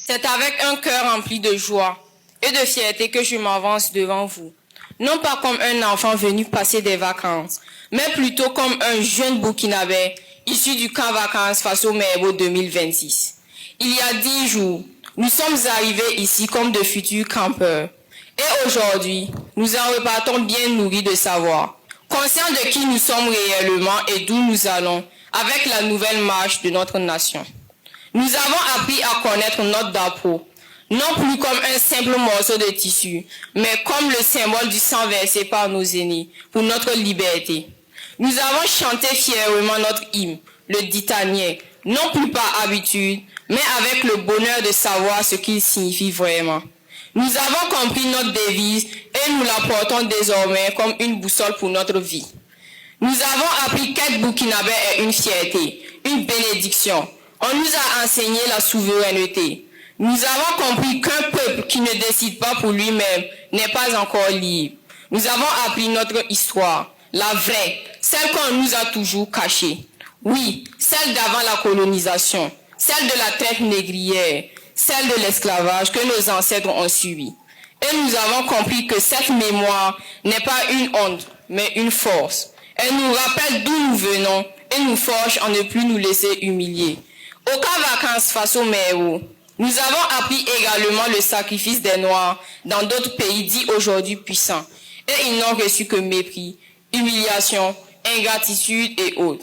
C'est avec un cœur rempli de joie et de fierté que je m'avance devant vous. Non pas comme un enfant venu passer des vacances, mais plutôt comme un jeune Burkinabé issu du camp vacances face au Merbo 2026. Il y a 10 jours, nous sommes arrivés ici comme de futurs campeurs. Et aujourd'hui, nous en repartons bien nourris de savoir, conscients de qui nous sommes réellement et d'où nous allons avec la nouvelle marche de notre nation. Nous avons appris à connaître notre drapeau, non plus comme un simple morceau de tissu, mais comme le symbole du sang versé par nos aînés pour notre liberté. Nous avons chanté fièrement notre hymne, le Ditanier, non plus par habitude, mais avec le bonheur de savoir ce qu'il signifie vraiment. Nous avons compris notre devise et nous la portons désormais comme une boussole pour notre vie. Nous avons appris qu'être burkinabé est une fierté, une bénédiction. On nous a enseigné la souveraineté. Nous avons compris qu'un peuple qui ne décide pas pour lui-même n'est pas encore libre. Nous avons appris notre histoire, la vraie, celle qu'on nous a toujours cachée. Oui, celle d'avant la colonisation, celle de la traite négrière, celle de l'esclavage que nos ancêtres ont subi. Et nous avons compris que cette mémoire n'est pas une honte, mais une force. Elle nous rappelle d'où nous venons et nous forge à ne plus nous laisser humilier. Au camp vacances face au Merbo, nous avons appris également le sacrifice des Noirs dans d'autres pays dits aujourd'hui puissants. Et ils n'ont reçu que mépris, humiliation, ingratitude et autres.